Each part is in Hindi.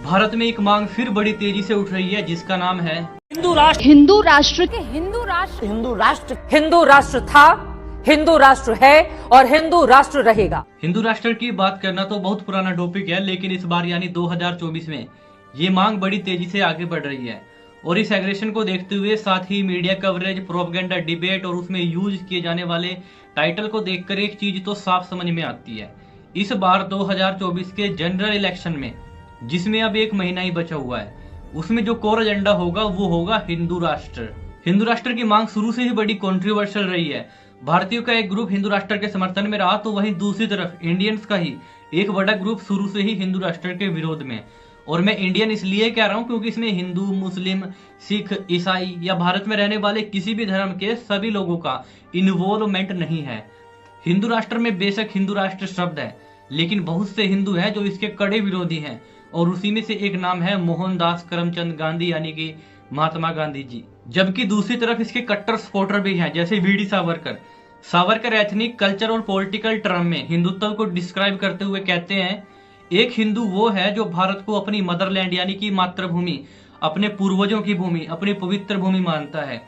भारत में एक मांग फिर बड़ी तेजी से उठ रही है जिसका नाम है हिंदू राष्ट्र। हिंदू राष्ट्र था, हिंदू राष्ट्र है और हिंदू राष्ट्र रहेगा। हिंदू राष्ट्र की बात करना तो बहुत पुराना टॉपिक है, लेकिन इस बार यानी 2024 में ये मांग बड़ी तेजी से आगे बढ़ रही है। और इस एग्रेशन को देखते हुए साथ ही मीडिया कवरेज, प्रोपेगेंडा, डिबेट और उसमें यूज किए जाने वाले टाइटल को देखकर एक चीज तो साफ समझ में आती है। इस बार 2024 के जनरल इलेक्शन में, जिसमें अब एक महीना ही बचा हुआ है, उसमें जो कोर एजेंडा होगा वो होगा हिंदू राष्ट्र। हिंदू राष्ट्र की मांग शुरू से ही बड़ी कंट्रोवर्शियल रही है। भारतीयों का एक ग्रुप हिंदू राष्ट्र के समर्थन में रहा, तो वहीं दूसरी तरफ इंडियंस का ही एक बड़ा ग्रुप शुरू से ही हिंदू राष्ट्र के विरोध में। और मैं इंडियन इसलिए कह रहा हूं क्योंकि इसमें हिंदू, मुस्लिम, सिख, ईसाई या भारत में रहने वाले किसी भी धर्म के सभी लोगों का इन्वॉल्वमेंट नहीं है। हिंदू राष्ट्र में बेशक हिंदू राष्ट्र शब्द है, लेकिन बहुत से हिंदू हैं जो इसके कड़े विरोधी हैं, और उसी में से एक नाम है मोहनदास करमचंद गांधी यानी कि महात्मा गांधी जी। जबकि दूसरी तरफ इसके कट्टर सपोर्टर भी हैं, जैसे V D Savarkar. Savarkar ethnic, culture और पॉलिटिकल टर्म में हिंदुत्व को डिस्क्राइब करते हुए कहते हैं, एक हिंदू वो है जो भारत को अपनी मदरलैंड यानी कि मातृभूमि, अपने पूर्वजों की भूमि, अपनी पवित्र भूमि मानता है।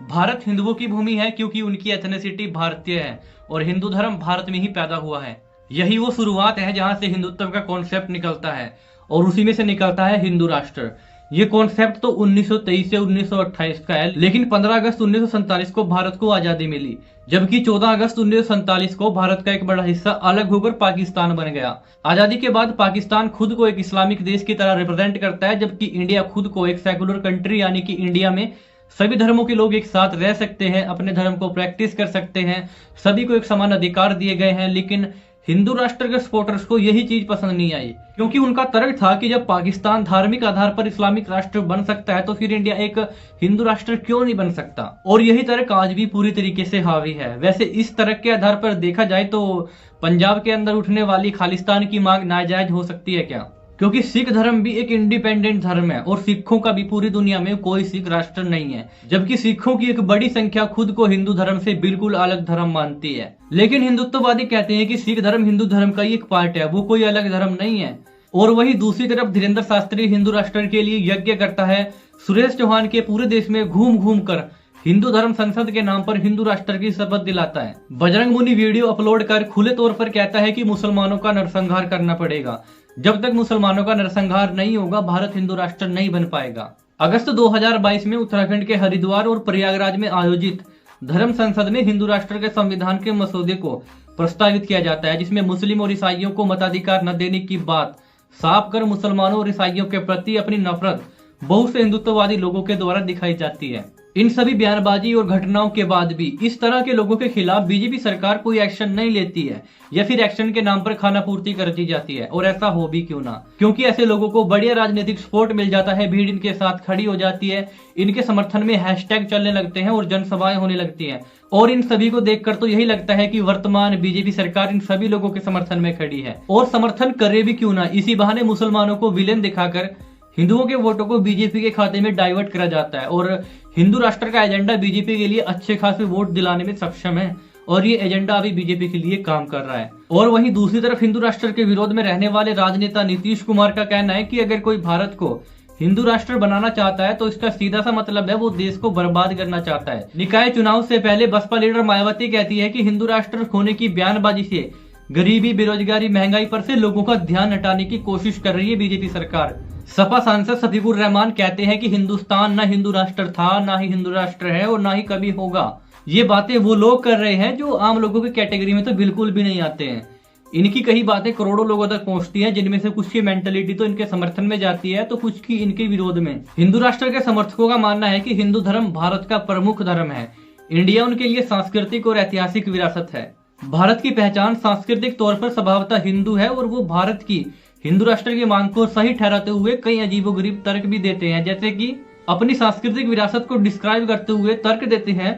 भारत हिंदुओं की भूमि है क्योंकि उनकी एथनिसिटी भारतीय है और हिंदू धर्म भारत में ही पैदा हुआ है। यही वो शुरुआत है जहां से हिंदुत्व का कॉन्सेप्ट निकलता है, और उसी में से निकलता है हिंदू राष्ट्र। ये कॉन्सेप्ट तो 1923 से 1928 का है, लेकिन 15 अगस्त 1947 को भारत को आजादी मिली, जबकि 14 अगस्त 1947 को भारत का एक बड़ा हिस्सा अलग होकर पाकिस्तान बन गया। आजादी के बाद पाकिस्तान खुद को एक इस्लामिक देश की तरह रिप्रेजेंट करता है, जबकि इंडिया खुद को एक सेकुलर कंट्री यानी कि इंडिया में सभी धर्मों के लोग एक साथ रह सकते हैं, अपने धर्म को प्रैक्टिस कर सकते हैं, सभी को एक समान अधिकार दिए गए हैं। लेकिन हिंदू राष्ट्र के सपोर्टर्स को यही चीज पसंद नहीं आई, क्योंकि उनका तर्क था कि जब पाकिस्तान धार्मिक आधार पर इस्लामिक राष्ट्र बन सकता है तो फिर इंडिया एक हिंदू राष्ट्र क्यों नहीं बन सकता। और यही तर्क आज भी पूरी तरीके से हावी है। वैसे इस तर्क के आधार पर देखा जाए तो पंजाब के अंदर उठने वाली खालिस्तान की मांग नाजायज हो सकती है क्या? क्योंकि सिख धर्म भी एक इंडिपेंडेंट धर्म है और सिखों का भी पूरी दुनिया में कोई सिख राष्ट्र नहीं है, जबकि सिखों की एक बड़ी संख्या खुद को हिंदू धर्म से बिल्कुल अलग धर्म मानती है। लेकिन हिंदुत्ववादी कहते हैं कि सिख धर्म हिंदू धर्म का ही एक पार्ट है, वो कोई अलग धर्म नहीं है। और वही दूसरी तरफ धीरेन्द्र शास्त्री हिंदू राष्ट्र के लिए यज्ञ करता है, सुरेश चौहान के पूरे देश में घूम घूम कर हिंदू धर्म संसद के नाम पर हिंदू राष्ट्र की शपथ दिलाता है। बजरंग मुनि वीडियो अपलोड कर खुले तौर पर कहता है कि मुसलमानों का नरसंहार करना पड़ेगा। जब तक मुसलमानों का नरसंहार नहीं होगा, भारत हिंदू राष्ट्र नहीं बन पाएगा। अगस्त 2022 में उत्तराखंड के हरिद्वार और प्रयागराज में आयोजित धर्म संसद में हिंदू राष्ट्र के संविधान के मसौदे को प्रस्तावित किया जाता है, जिसमें मुस्लिम और ईसाइयों को मताधिकार न देने की बात साफ कर मुसलमानों और ईसाइयों के प्रति अपनी नफरत बहुत से हिंदुत्ववादी लोगों के द्वारा दिखाई जाती है। इन सभी बयानबाजी और घटनाओं के बाद भी इस तरह के लोगों के खिलाफ बीजेपी सरकार कोई एक्शन नहीं लेती है, या फिर एक्शन के नाम पर खाना पूर्ति करती जाती है। और ऐसा हो भी क्यों ना, क्योंकि ऐसे लोगों को बढ़िया राजनीतिक सपोर्ट मिल जाता है, भीड़ इनके साथ खड़ी हो जाती है, इनके समर्थन में हैशटैग चलने लगते हैं और जनसभाएं होने लगती हैं। और इन सभी को देखकर तो यही लगता है कि वर्तमान बीजेपी सरकार इन सभी लोगों के समर्थन में खड़ी है। और समर्थन करे भी क्यों ना, इसी बहाने मुसलमानों को विलेन दिखाकर हिंदुओं के वोटों को बीजेपी के खाते में डाइवर्ट करा जाता है, और हिंदू राष्ट्र का एजेंडा बीजेपी के लिए अच्छे खासे वोट दिलाने में सक्षम है, और ये एजेंडा अभी बीजेपी के लिए काम कर रहा है। और वहीं दूसरी तरफ हिंदू राष्ट्र के विरोध में रहने वाले राजनेता नीतीश कुमार का कहना है कि अगर कोई भारत को हिंदू राष्ट्र बनाना चाहता है तो इसका सीधा सा मतलब है वो देश को बर्बाद करना चाहता है। निकाय चुनाव से पहले बसपा लीडर मायावती कहती है कि हिंदू राष्ट्र होने की बयानबाजी से गरीबी, बेरोजगारी, महंगाई पर से लोगों का ध्यान हटाने की कोशिश कर रही है बीजेपी सरकार। सपा सांसद सफीकुर रहमान कहते हैं कि हिंदुस्तान ना हिंदू राष्ट्र था, ना ही हिंदू राष्ट्र है और ना ही कभी होगा। ये बातें वो लोग कर रहे हैं जो आम लोगों की कैटेगरी में तो बिल्कुल भी नहीं आते हैं। इनकी कई बातें करोड़ों लोगों तक पहुंचती हैं, जिनमें से कुछ की मेंटलिटी तो इनके समर्थन में जाती है तो कुछ की इनके विरोध में। हिंदू राष्ट्र के समर्थकों का मानना है कि हिंदू धर्म भारत का प्रमुख धर्म है। इंडिया उनके लिए सांस्कृतिक और ऐतिहासिक विरासत है। भारत की पहचान सांस्कृतिक तौर पर स्वभावतः हिंदू है, और वो भारत की हिंदू राष्ट्र की मांग को सही ठहराते हुए कई अजीबोगरीब तर्क भी देते हैं, जैसे कि अपनी सांस्कृतिक विरासत को डिस्क्राइब करते हुए तर्क देते हैं,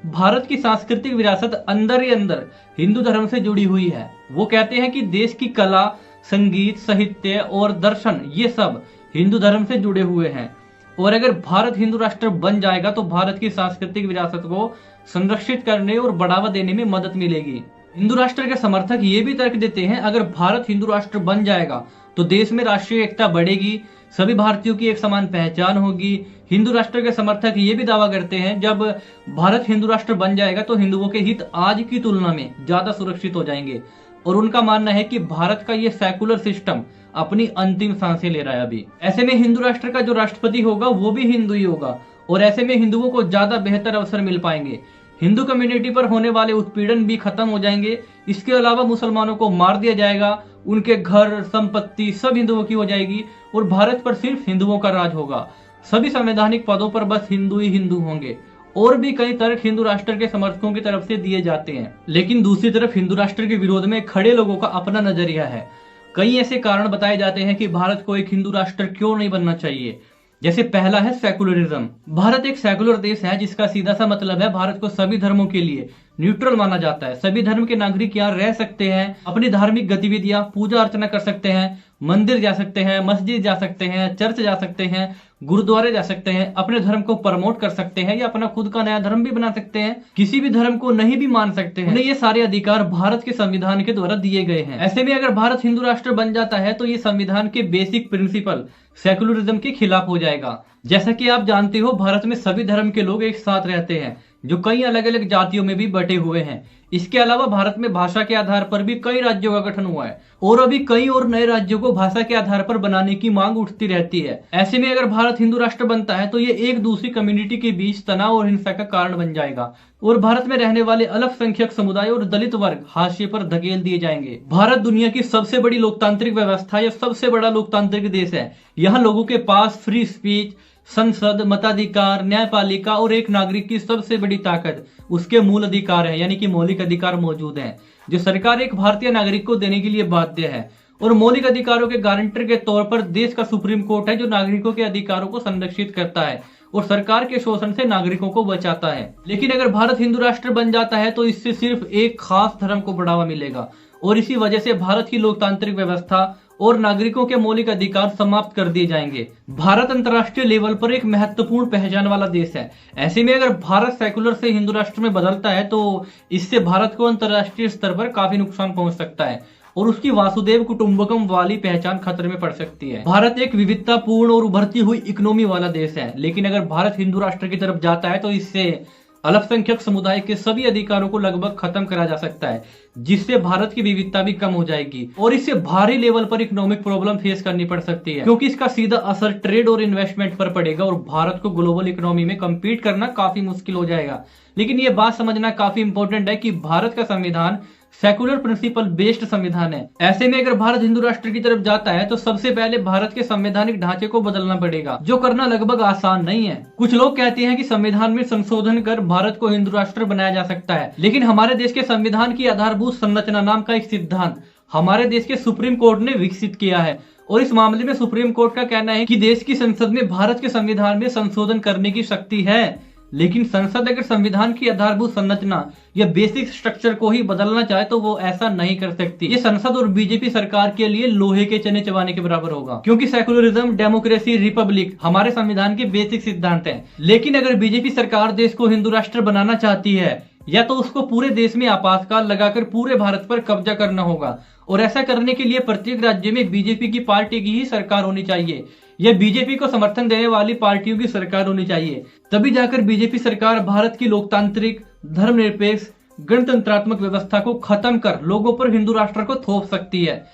भारत की सांस्कृतिक विरासत अंदर ही अंदर हिंदू धर्म से जुड़ी हुई है। वो कहते हैं कि देश की कला, संगीत, साहित्य और दर्शन ये सब हिंदू धर्म से जुड़े हुए हैं, और अगर भारत हिंदू राष्ट्र बन जाएगा तो भारत की सांस्कृतिक विरासत को संरक्षित करने और बढ़ावा देने में मदद मिलेगी। हिंदू राष्ट्र के समर्थक ये भी तर्क देते हैं, अगर भारत हिंदू राष्ट्र बन जाएगा तो देश में राष्ट्रीय एकता बढ़ेगी, सभी भारतीयों की एक समान पहचान होगी। हिंदू राष्ट्र के समर्थक ये भी दावा करते हैं जब भारत हिंदू राष्ट्र बन जाएगा तो हिंदुओं के हित आज की तुलना में ज्यादा सुरक्षित हो जाएंगे। और उनका मानना है कि भारत का ये सेकुलर सिस्टम अपनी अंतिम सांसें ले रहा है अभी। ऐसे में हिंदू राष्ट्र का जो राष्ट्रपति होगा वो भी हिंदू ही होगा और ऐसे में हिंदुओं को ज्यादा बेहतर अवसर मिल पाएंगे। हिंदू कम्युनिटी पर होने वाले उत्पीड़न भी खत्म हो जाएंगे। इसके अलावा मुसलमानों को मार दिया जाएगा, उनके घर संपत्ति सब हिंदुओं की हो जाएगी और भारत पर सिर्फ हिंदुओं का राज होगा। सभी संवैधानिक पदों पर बस हिंदू ही हिंदू होंगे। और भी कई तर्क हिंदू राष्ट्र के समर्थकों की तरफ से दिए जाते हैं, लेकिन दूसरी तरफ हिंदू राष्ट्र के विरोध में खड़े लोगों का अपना नजरिया है। कई ऐसे कारण बताए जाते हैं कि भारत को एक हिंदू राष्ट्र क्यों नहीं बनना चाहिए। जैसे पहला है सेकुलरिज्म। भारत एक सेकुलर देश है जिसका सीधा सा मतलब है भारत को सभी धर्मों के लिए न्यूट्रल माना जाता है। सभी धर्म के नागरिक यहाँ रह सकते हैं, अपनी धार्मिक गतिविधियां पूजा अर्चना कर सकते हैं, मंदिर जा सकते हैं, मस्जिद जा सकते हैं, चर्च जा सकते हैं, गुरुद्वारे जा सकते हैं, अपने धर्म को प्रमोट कर सकते हैं या अपना खुद का नया धर्म भी बना सकते हैं। किसी भी धर्म को नहीं भी मान सकते हैं। उन्हें ये सारे अधिकार भारत के संविधान के द्वारा दिए गए हैं। ऐसे में अगर भारत हिंदू राष्ट्र बन जाता है तो ये संविधान के बेसिक प्रिंसिपल सेकुलरिज्म के खिलाफ हो जाएगा। जैसा कि आप जानते हो भारत में सभी धर्म के लोग एक साथ रहते हैं जो कई अलग अलग जातियों में भी बटे हुए हैं। इसके अलावा भारत में भाषा के आधार पर भी कई राज्यों का गठन हुआ है और अभी कई और नए राज्यों को भाषा के आधार पर बनाने की मांग उठती रहती है। ऐसे में अगर भारत हिंदू राष्ट्र बनता है तो ये एक दूसरी कम्युनिटी के बीच तनाव और हिंसा का कारण बन जाएगा और भारत में रहने वाले अल्पसंख्यक समुदाय और दलित वर्ग हाशिए पर धकेल दिए जाएंगे। भारत दुनिया की सबसे बड़ी लोकतांत्रिक व्यवस्था या सबसे बड़ा लोकतांत्रिक देश है। यहाँ लोगों के पास फ्री स्पीच, संसद, मताधिकार, न्यायपालिका और एक नागरिक की सबसे बड़ी ताकत उसके मूल अधिकार है, यानी कि मौलिक अधिकार मौजूद हैं, जो सरकार एक भारतीय नागरिक को देने के लिए बाध्य है। और मौलिक अधिकारों के गारंटर के तौर पर देश का सुप्रीम कोर्ट है जो नागरिकों के अधिकारों को संरक्षित करता है और सरकार के शोषण से नागरिकों को बचाता है। लेकिन अगर भारत हिंदू राष्ट्र बन जाता है तो इससे सिर्फ एक खास धर्म को बढ़ावा मिलेगा और इसी वजह से भारत की लोकतांत्रिक व्यवस्था और नागरिकों के मौलिक अधिकार समाप्त कर दिए जाएंगे। भारत अंतर्राष्ट्रीय लेवल पर एक महत्वपूर्ण पहचान वाला देश है। ऐसे में अगर भारत सेकुलर से हिंदू राष्ट्र में बदलता है तो इससे भारत को अंतर्राष्ट्रीय स्तर पर काफी नुकसान पहुंच सकता है और उसकी वासुदेव कुटुंबकम वाली पहचान खतरे में पड़ सकती है। भारत एक विविधतापूर्ण और उभरती हुई इकोनॉमी वाला देश है, लेकिन अगर भारत हिंदू राष्ट्र की तरफ जाता है तो इससे अल्पसंख्यक समुदाय के सभी अधिकारों को लगभग खत्म करा जा सकता है, जिससे भारत की विविधता भी कम हो जाएगी और इससे भारी लेवल पर इकोनॉमिक प्रॉब्लम फेस करनी पड़ सकती है, क्योंकि इसका सीधा असर ट्रेड और इन्वेस्टमेंट पर पड़ेगा और भारत को ग्लोबल इकोनॉमी में कम्पीट करना काफी मुश्किल हो जाएगा। लेकिन ये बात समझना काफी इंपॉर्टेंट है कि भारत का संविधान सेकुलर प्रिंसिपल बेस्ड संविधान है। ऐसे में अगर भारत हिंदू राष्ट्र की तरफ जाता है तो सबसे पहले भारत के संवैधानिक ढांचे को बदलना पड़ेगा, जो करना लगभग आसान नहीं है। कुछ लोग कहते हैं कि संविधान में संशोधन कर भारत को हिंदू राष्ट्र बनाया जा सकता है, लेकिन हमारे देश के संविधान की आधारभूत संरचना नाम का एक सिद्धांत हमारे देश के सुप्रीम कोर्ट ने विकसित किया है और इस मामले में सुप्रीम कोर्ट का कहना है कि देश की संसद में भारत के संविधान में संशोधन करने की शक्ति है। लेकिन संसद अगर संविधान की आधारभूत संरचना या बेसिक स्ट्रक्चर को ही बदलना चाहे तो वो ऐसा नहीं कर सकती। ये संसद और बीजेपी सरकार के लिए लोहे के चने चबाने के बराबर होगा, क्योंकि सेकुलरिज्म, डेमोक्रेसी, रिपब्लिक हमारे संविधान के बेसिक सिद्धांत हैं। लेकिन अगर बीजेपी सरकार देश को हिंदू राष्ट्र बनाना चाहती है या तो उसको पूरे देश में आपातकाल लगाकर पूरे भारत पर कब्जा करना होगा और ऐसा करने के लिए प्रत्येक राज्य में बीजेपी की पार्टी की ही सरकार होनी चाहिए या बीजेपी को समर्थन देने वाली पार्टियों की सरकार होनी चाहिए। तभी जाकर बीजेपी सरकार भारत की लोकतांत्रिक, धर्मनिरपेक्ष, गणतंत्रात्मक व्यवस्था को खत्म कर लोगों पर हिंदू राष्ट्र को थोप सकती है।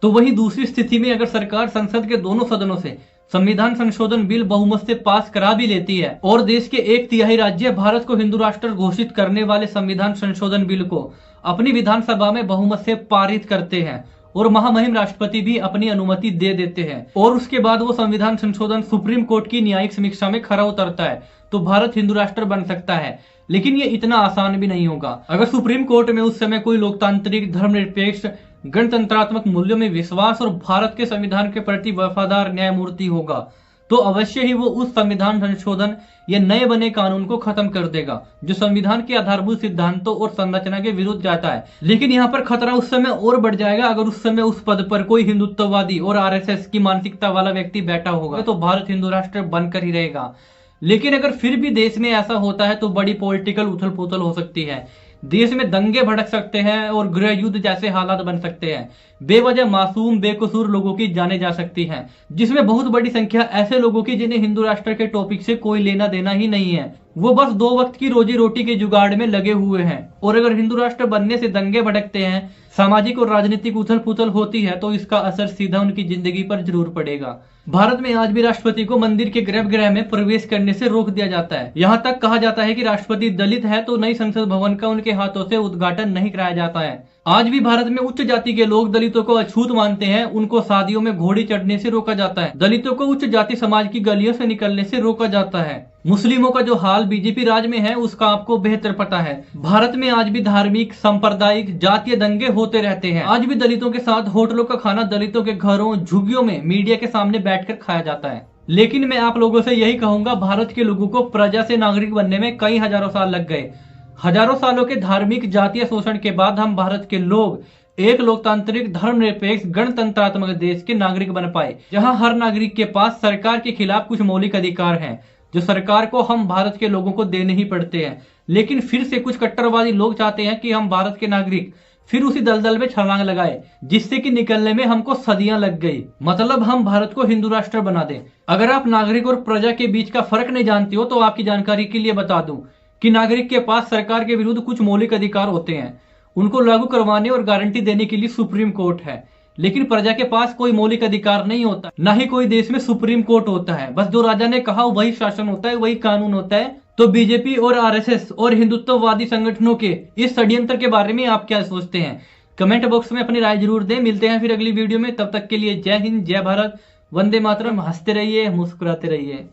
तो वहीं दूसरी स्थिति में अगर सरकार संसद के दोनों सदनों से संविधान संशोधन बिल बहुमत से पास करा भी लेती है और देश के 1/3 राज्य भारत को हिंदू राष्ट्र घोषित करने वाले संविधान संशोधन बिल को अपनी विधानसभा में बहुमत से पारित करते हैं और महामहिम राष्ट्रपति भी अपनी अनुमति दे देते हैं और उसके बाद वो संविधान संशोधन सुप्रीम कोर्ट की न्यायिक समीक्षा में खरा उतरता है तो भारत हिंदू राष्ट्र बन सकता है। लेकिन ये इतना आसान भी नहीं होगा। अगर सुप्रीम कोर्ट में उस समय कोई लोकतांत्रिक, धर्मनिरपेक्ष, गणतंत्रात्मक मूल्यों में विश्वास और भारत के संविधान के प्रति वफादार न्यायमूर्ति होगा तो अवश्य ही वो उस संविधान संशोधन या नए बने कानून को खत्म कर देगा जो संविधान के आधारभूत सिद्धांतों और संरचना के विरुद्ध जाता है। लेकिन यहाँ पर खतरा उस समय और बढ़ जाएगा अगर उस समय उस पद पर कोई हिंदुत्ववादी और आरएसएस की मानसिकता वाला व्यक्ति बैठा होगा तो भारत हिंदू राष्ट्र बनकर ही रहेगा। लेकिन अगर फिर भी देश में ऐसा होता है तो बड़ी पॉलिटिकल उथल पुथल हो सकती है। देश में दंगे भड़क सकते हैं और गृह युद्ध जैसे हालात बन सकते हैं। बेवजह मासूम बेकसूर लोगों की जाने जा सकती हैं, जिसमें बहुत बड़ी संख्या ऐसे लोगों की जिन्हें हिंदू राष्ट्र के टॉपिक से कोई लेना देना ही नहीं है। वो बस 2 वक्त की रोजी रोटी के जुगाड़ में लगे हुए हैं। और अगर हिंदू राष्ट्र बनने से दंगे भड़कते हैं, सामाजिक और राजनीतिक उथल पुथल होती है, तो इसका असर सीधा उनकी जिंदगी पर जरूर पड़ेगा। भारत में आज भी राष्ट्रपति को मंदिर के गर्भगृह में प्रवेश करने से रोक दिया जाता है। यहाँ तक कहा जाता है कि राष्ट्रपति दलित है तो नई संसद भवन का उनके हाथों से उद्घाटन नहीं कराया जाता है। आज भी भारत में उच्च जाति के लोग दलितों को अछूत मानते हैं। उनको शादियों में घोड़ी चढ़ने से रोका जाता है। दलितों को उच्च जाति समाज की गलियों से निकलने से रोका जाता है। मुस्लिमों का जो हाल बीजेपी राज में है उसका आपको बेहतर पता है। भारत में आज भी धार्मिक, सांप्रदायिक, जातीय दंगे होते रहते हैं। आज भी दलितों के साथ होटलों का खाना दलितों के घरों, झुग्गियों में मीडिया के सामने बैठकर खाया जाता है। लेकिन मैं आप लोगों से यही कहूंगा, भारत के लोगों को प्रजा से नागरिक बनने में कई हजारों साल लग गए। हजारों सालों के धार्मिक जातीय शोषण के बाद हम भारत के लोग एक लोकतांत्रिक, धर्मनिरपेक्ष, गणतंत्रात्मक देश के नागरिक बन पाए, जहां हर नागरिक के पास सरकार के खिलाफ कुछ मौलिक अधिकार हैं जो सरकार को हम भारत के लोगों को देने ही पड़ते हैं। लेकिन फिर से कुछ कट्टरवादी लोग चाहते हैं कि हम भारत के नागरिक फिर उसी दलदल में छलांग लगाए जिससे कि निकलने में हमको सदियां लग गई। मतलब हम भारत को हिंदू राष्ट्र बना दें। अगर आप नागरिक और प्रजा के बीच का फर्क नहीं जानते हो तो आपकी जानकारी के लिए बता दूं कि नागरिक के पास सरकार के विरुद्ध कुछ मौलिक अधिकार होते हैं। उनको लागू करवाने और गारंटी देने के लिए सुप्रीम कोर्ट है। लेकिन प्रजा के पास कोई मौलिक अधिकार नहीं होता, ना ही कोई देश में सुप्रीम कोर्ट होता है। बस जो राजा ने कहा वही शासन होता है, वही कानून होता है। तो बीजेपी और आरएसएस और हिंदुत्ववादी संगठनों के इस षड्यंत्र के बारे में आप क्या सोचते हैं? कमेंट बॉक्स में अपनी राय जरूर दें। मिलते हैं फिर अगली वीडियो में। तब तक के लिए जय हिंद, जय भारत, वंदे मातरम। हंसते रहिए, मुस्कुराते रहिए।